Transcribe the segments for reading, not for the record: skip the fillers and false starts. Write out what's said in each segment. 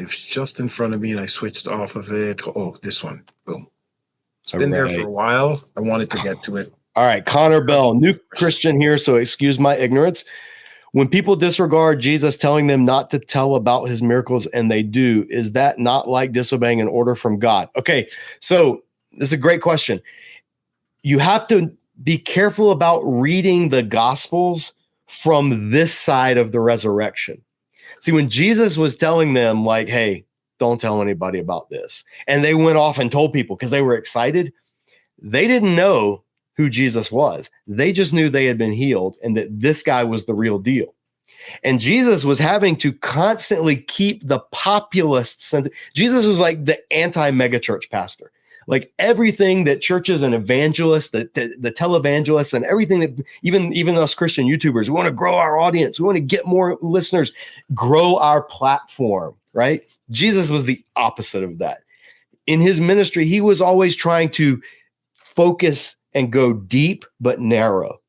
was just in front of me and I switched off of it. Oh, this one. Boom. It's All been there right. for a while. I wanted to get to it. All right. Connor Bell, new Christian here, so excuse my ignorance. When people disregard Jesus telling them not to tell about his miracles and they do, is that not like disobeying an order from God? Okay, so this is a great question. You have to be careful about reading the Gospels from this side of the resurrection. See, when Jesus was telling them, like, hey, don't tell anybody about this, and they went off and told people because they were excited, they didn't know who Jesus was. They just knew they had been healed and that this guy was the real deal. And Jesus was having to constantly keep the populist sense. Jesus was like the anti-megachurch pastor. Like everything that churches and evangelists, the televangelists and everything that even us Christian YouTubers, we want to grow our audience. We want to get more listeners, grow our platform, right? Jesus was the opposite of that. In his ministry, he was always trying to focus and go deep but narrow,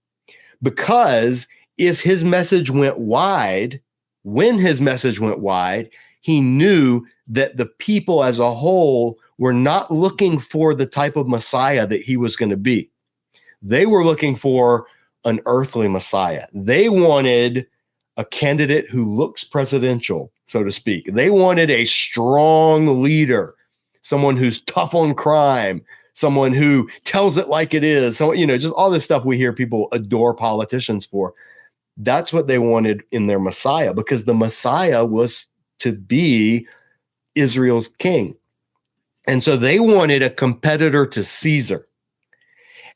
because if his message went wide, when his message went wide, he knew that the people as a whole were not looking for the type of Messiah that he was going to be. They were looking for an earthly Messiah. They wanted a candidate who looks presidential, so to speak. They wanted a strong leader, someone who's tough on crime, someone who tells it like it is. So, just all this stuff we hear people adore politicians for. That's what they wanted in their Messiah, because the Messiah was to be Israel's king. And so they wanted a competitor to Caesar.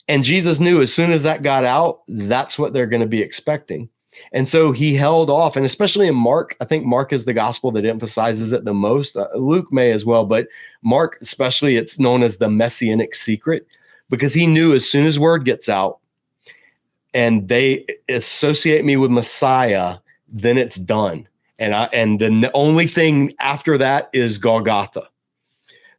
And Jesus knew as soon as that got out, that's what they're going to be expecting. And so he held off, and especially in Mark, I think Mark is the gospel that emphasizes it the most. Luke may as well, but Mark especially, it's known as the messianic secret, because he knew as soon as word gets out and they associate me with Messiah, then it's done. And then the only thing after that is Golgotha.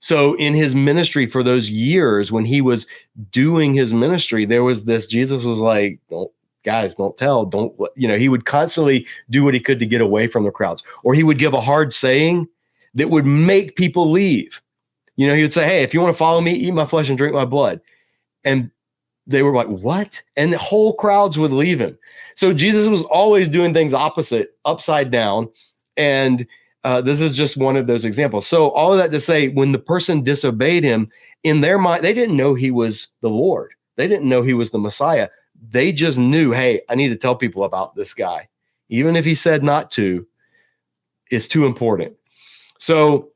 So in his ministry for those years, when he was doing his ministry, there was this, Jesus was like, don't tell, he would constantly do what he could to get away from the crowds, or he would give a hard saying that would make people leave. He would say, hey, if you want to follow me, eat my flesh and drink my blood. And they were like, what? And the whole crowds would leave him. So Jesus was always doing things opposite, upside down. And this is just one of those examples. So all of that to say, when the person disobeyed him, in their mind, they didn't know he was the Lord. They didn't know he was the Messiah. They just knew, hey, I need to tell people about this guy. Even if he said not to, it's too important. So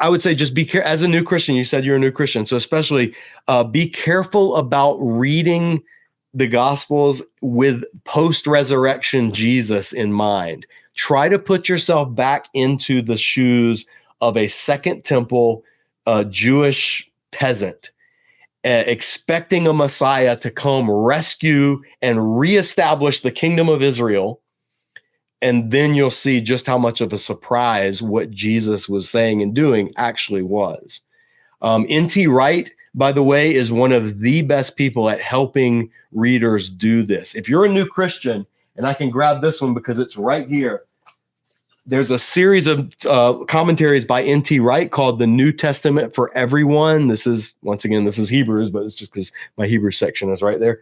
I would say, just be careful. As a new Christian, you said you're a new Christian. So especially be careful about reading the Gospels with post-resurrection Jesus in mind. Try to put yourself back into the shoes of a Second Temple Jewish peasant, expecting a Messiah to come rescue and reestablish the kingdom of Israel. And then you'll see just how much of a surprise what Jesus was saying and doing actually was. N.T. Wright, by the way, is one of the best people at helping readers do this. If you're a new Christian, and I can grab this one because it's right here, there's a series of commentaries by N.T. Wright called The New Testament for Everyone. This is Hebrews, but it's just because my Hebrew section is right there.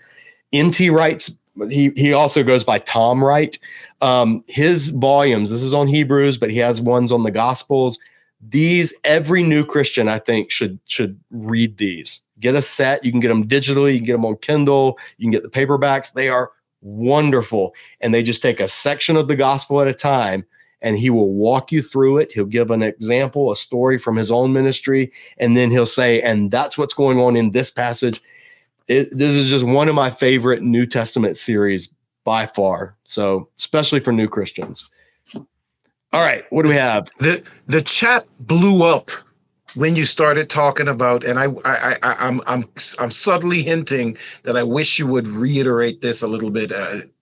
N.T. Wright's, he also goes by Tom Wright. His volumes, this is on Hebrews, but he has ones on the Gospels. These, every new Christian, I think, should read these. Get a set. You can get them digitally. You can get them on Kindle. You can get the paperbacks. They are wonderful. And they just take a section of the gospel at a time, and he will walk you through it. He'll give an example, a story from his own ministry, and then he'll say, and that's what's going on in this passage. This is just one of my favorite New Testament series by far. So especially for new Christians. All right, what do we have? The chat blew up when you started talking about, and I'm subtly hinting that I wish you would reiterate this a little bit.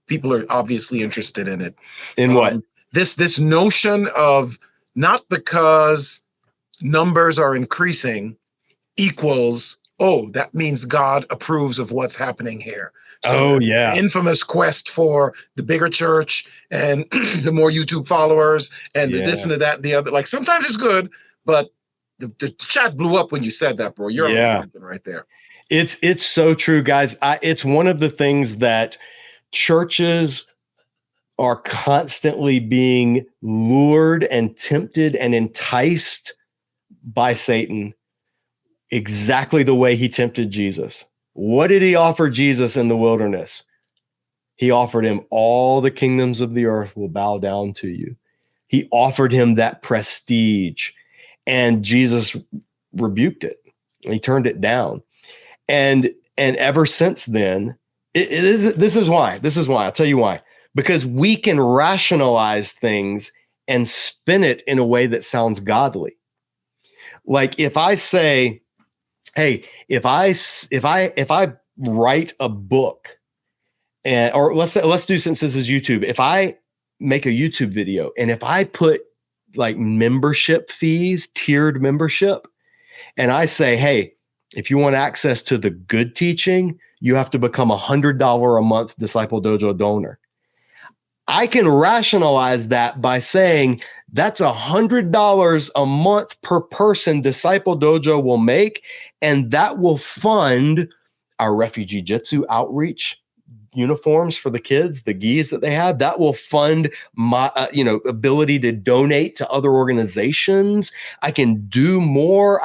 People are obviously interested in it. In what? This notion of not because numbers are increasing equals oh, that means God approves of what's happening here. So Oh, the yeah. infamous quest for the bigger church and the more YouTube followers and the this Yeah. and the that and the other. Like sometimes it's good, but the chat blew up when you said that, bro. You're on Yeah. something right there. It's so true, guys. It's one of the things that churches are constantly being lured and tempted and enticed by Satan exactly the way he tempted Jesus. What did he offer Jesus in the wilderness? He offered him all the kingdoms of the earth will bow down to you. He offered him that prestige, and Jesus rebuked it. He turned it down. And ever since then, this is why. I'll tell you why. Because we can rationalize things and spin it in a way that sounds godly. Like if I say, hey, if I write a book, and or let's do, since this is YouTube, if I make a YouTube video and if I put like membership fees, tiered membership, and I say, hey, if you want access to the good teaching, you have to become $100 a month Disciple Dojo donor. I can rationalize that by saying that's $100 a month per person Disciple Dojo will make, and that will fund our refugee jitsu outreach uniforms for the kids, the gis that they have. That will fund my ability to donate to other organizations. I can do more.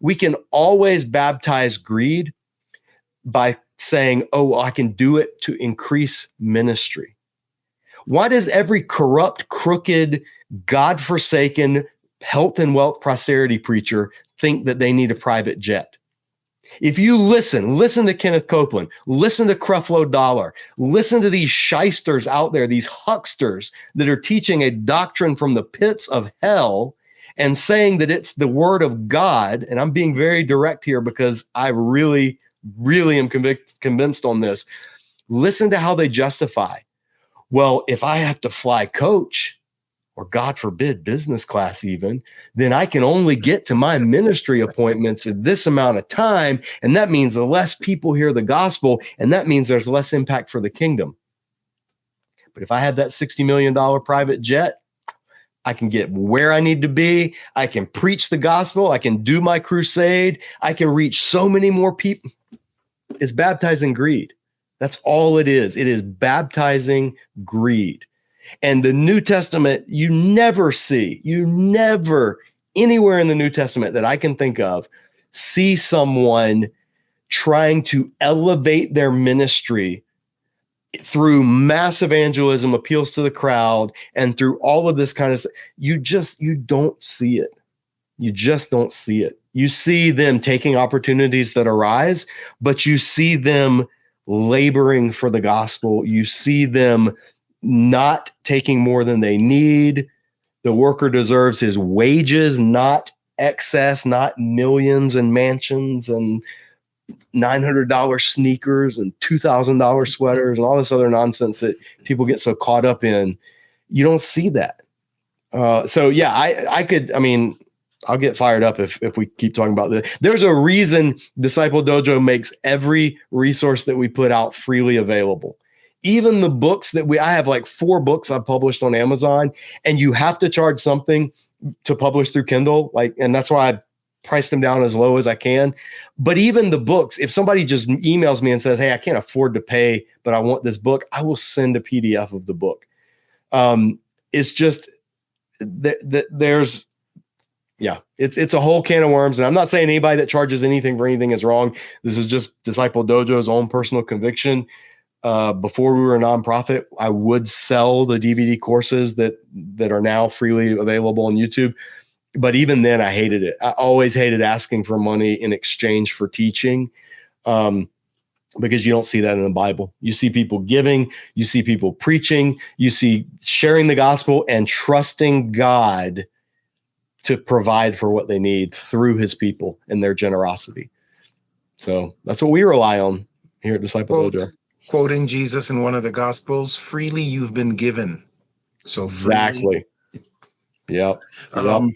We can always baptize greed by saying, oh, well, I can do it to increase ministry. Why does every corrupt, crooked, God-forsaken health and wealth prosperity preacher think that they need a private jet? If you listen to Kenneth Copeland, listen to Creflo Dollar, listen to these shysters out there, these hucksters that are teaching a doctrine from the pits of hell and saying that it's the word of God. And I'm being very direct here because I really, really am convinced on this. Listen to how they justify. Well, if I have to fly coach, or God forbid, business class even, then I can only get to my ministry appointments at this amount of time. And that means less people hear the gospel. And that means there's less impact for the kingdom. But if I have that $60 million private jet, I can get where I need to be. I can preach the gospel. I can do my crusade. I can reach so many more people. It's baptizing greed. That's all it is. It is baptizing greed. And the New Testament, you never anywhere in the New Testament that I can think of, see someone trying to elevate their ministry through mass evangelism, appeals to the crowd, and through all of this kind of stuff. You don't see it. You just don't see it. You see them taking opportunities that arise, but you see them laboring for the gospel. You see them not taking more than they need. The worker deserves his wages, not excess, not millions and mansions and $900 sneakers and $2,000 sweaters and all this other nonsense that people get so caught up in. You don't see that. So yeah, I'll get fired up if we keep talking about this. There's a reason Disciple Dojo makes every resource that we put out freely available. Even the books I have like 4 books I've published on Amazon, and you have to charge something to publish through Kindle. And that's why I priced them down as low as I can. But even the books, if somebody just emails me and says, hey, I can't afford to pay, but I want this book, I will send a PDF of the book. It's just there's it's a whole can of worms. And I'm not saying anybody that charges anything for anything is wrong. This is just Disciple Dojo's own personal conviction. Before we were a nonprofit, I would sell the DVD courses that are now freely available on YouTube. But even then, I hated it. I always hated asking for money in exchange for teaching, because you don't see that in the Bible. You see people giving, you see people preaching, you see sharing the gospel and trusting God to provide for what they need through his people and their generosity. So that's what we rely on here at Disciple Dojo. Quoting Jesus in one of the Gospels, freely you've been given. So exactly. Freely. Yep. Oh.